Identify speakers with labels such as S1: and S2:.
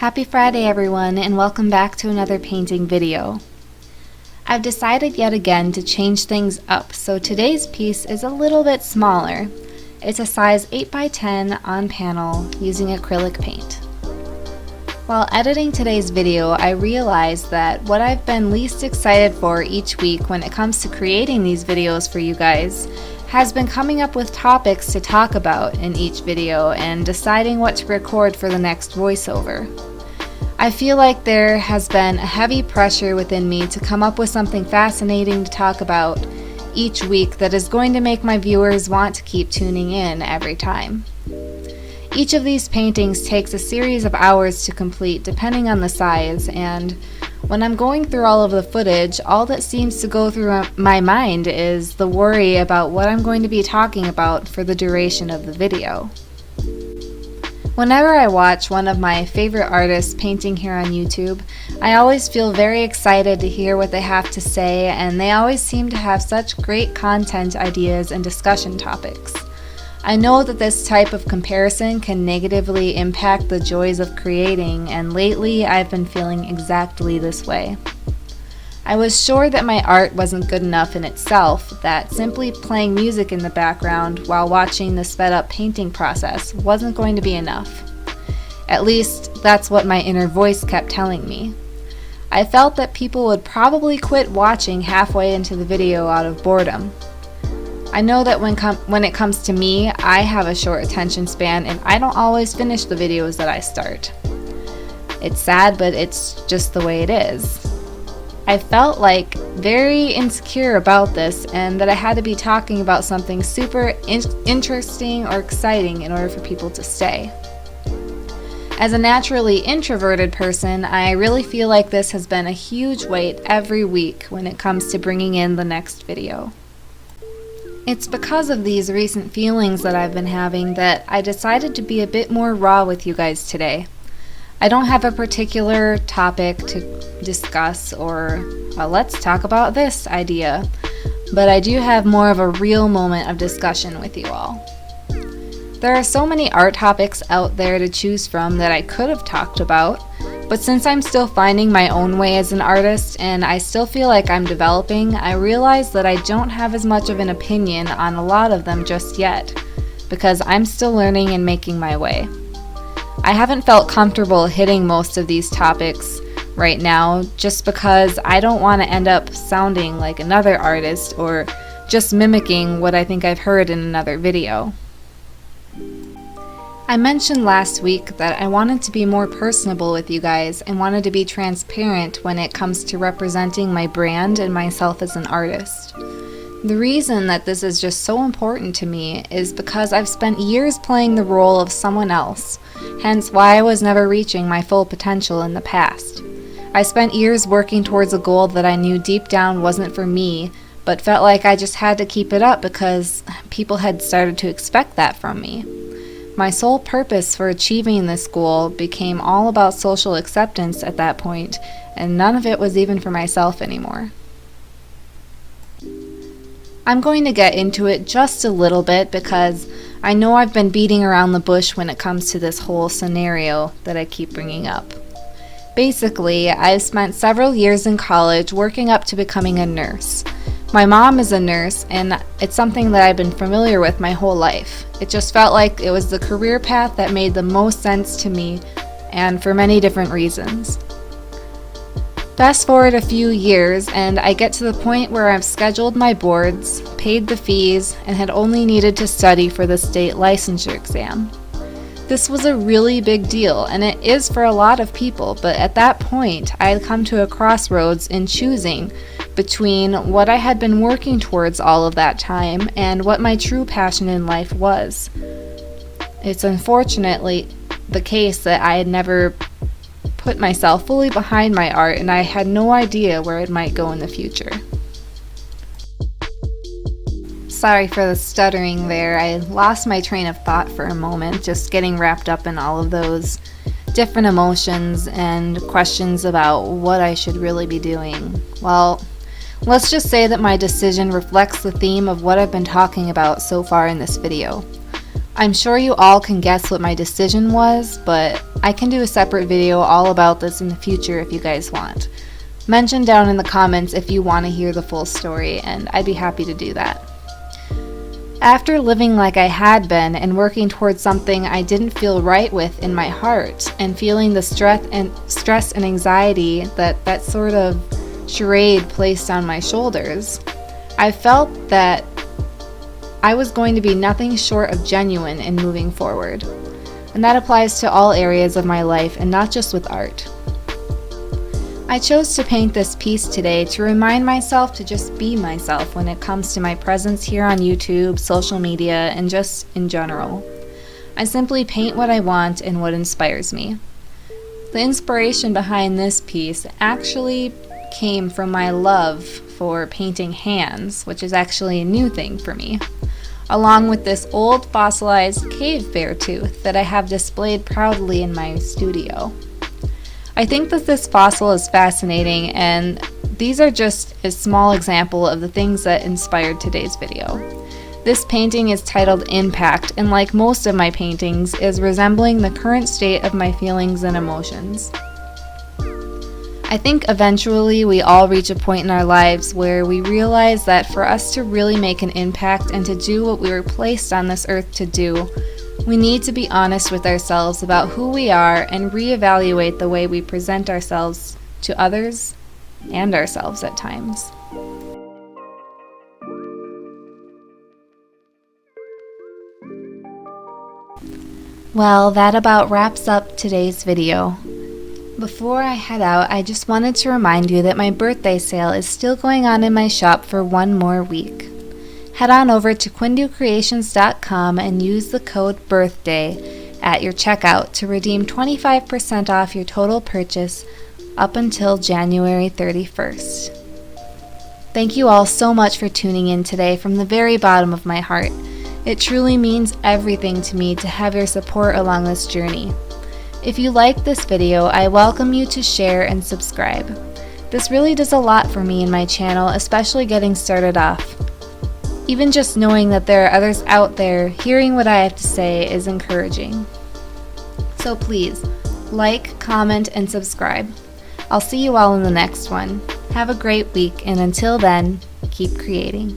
S1: Happy Friday everyone, and welcome back to another painting video. I've decided yet again to change things up, so today's piece is a little bit smaller. It's a size 8x10 on panel using acrylic paint. While editing today's video, I realized that what I've been least excited for each week when it comes to creating these videos for you guys has been coming up with topics to talk about in each video and deciding what to record for the next voiceover. I feel like there has been a heavy pressure within me to come up with something fascinating to talk about each week that is going to make my viewers want to keep tuning in every time. Each of these paintings takes a series of hours to complete depending on the size, and when I'm going through all of the footage, all that seems to go through my mind is the worry about what I'm going to be talking about for the duration of the video. Whenever I watch one of my favorite artists painting here on YouTube, I always feel very excited to hear what they have to say, and they always seem to have such great content ideas and discussion topics. I know that this type of comparison can negatively impact the joys of creating, and lately I've been feeling exactly this way. I was sure that my art wasn't good enough in itself, that simply playing music in the background while watching the sped up painting process wasn't going to be enough. At least, that's what my inner voice kept telling me. I felt that people would probably quit watching halfway into the video out of boredom. I know that when it comes to me, I have a short attention span and I don't always finish the videos that I start. It's sad, but it's just the way it is. I felt like very insecure about this and that I had to be talking about something super interesting or exciting in order for people to stay. As a naturally introverted person, I really feel like this has been a huge weight every week when it comes to bringing in the next video. It's because of these recent feelings that I've been having that I decided to be a bit more raw with you guys today. I don't have a particular topic to discuss or a let's talk about this idea, but I do have more of a real moment of discussion with you all. There are so many art topics out there to choose from that I could have talked about, but since I'm still finding my own way as an artist and I still feel like I'm developing, I realize that I don't have as much of an opinion on a lot of them just yet, because I'm still learning and making my way. I haven't felt comfortable hitting most of these topics right now just because I don't want to end up sounding like another artist or just mimicking what I think I've heard in another video. I mentioned last week that I wanted to be more personable with you guys and wanted to be transparent when it comes to representing my brand and myself as an artist. The reason that this is just so important to me is because I've spent years playing the role of someone else, hence why I was never reaching my full potential in the past. I spent years working towards a goal that I knew deep down wasn't for me, but felt like I just had to keep it up because people had started to expect that from me. My sole purpose for achieving this goal became all about social acceptance at that point, and none of it was even for myself anymore. I'm going to get into it just a little bit because I know I've been beating around the bush when it comes to this whole scenario that I keep bringing up. Basically, I've spent several years in college working up to becoming a nurse. My mom is a nurse, and it's something that I've been familiar with my whole life. It just felt like it was the career path that made the most sense to me, and for many different reasons. Fast forward a few years, and I get to the point where I've scheduled my boards, paid the fees, and had only needed to study for the state licensure exam. This was a really big deal, and it is for a lot of people, but at that point, I had come to a crossroads in choosing between what I had been working towards all of that time and what my true passion in life was. It's unfortunately the case that I had never put myself fully behind my art, and I had no idea where it might go in the future. Sorry for the stuttering there. I lost my train of thought for a moment, just getting wrapped up in all of those different emotions and questions about what I should really be doing. Well, let's just say that my decision reflects the theme of what I've been talking about so far in this video. I'm sure you all can guess what my decision was, but I can do a separate video all about this in the future if you guys want. Mention down in the comments if you want to hear the full story, and I'd be happy to do that. After living like I had been and working towards something I didn't feel right with in my heart, and feeling the stress and anxiety that sort of charade placed on my shoulders, I felt that I was going to be nothing short of genuine in moving forward. And that applies to all areas of my life and not just with art. I chose to paint this piece today to remind myself to just be myself when it comes to my presence here on YouTube, social media, and just in general. I simply paint what I want and what inspires me. The inspiration behind this piece actually came from my love for painting hands, which is actually a new thing for me, along with this old fossilized cave bear tooth that I have displayed proudly in my studio. I think that this fossil is fascinating, and these are just a small example of the things that inspired today's video. This painting is titled Impact, and like most of my paintings, is resembling the current state of my feelings and emotions. I think eventually we all reach a point in our lives where we realize that for us to really make an impact and to do what we were placed on this earth to do, we need to be honest with ourselves about who we are and reevaluate the way we present ourselves to others and ourselves at times. Well, that about wraps up today's video. Before I head out, I just wanted to remind you that my birthday sale is still going on in my shop for one more week. Head on over to QuinDuCreations.com and use the code BIRTHDAY at your checkout to redeem 25% off your total purchase up until January 31st. Thank you all so much for tuning in today from the very bottom of my heart. It truly means everything to me to have your support along this journey. If you liked this video, I welcome you to share and subscribe. This really does a lot for me and my channel, especially getting started off. Even just knowing that there are others out there hearing what I have to say is encouraging. So please, like, comment, and subscribe. I'll see you all in the next one. Have a great week, and until then, keep creating.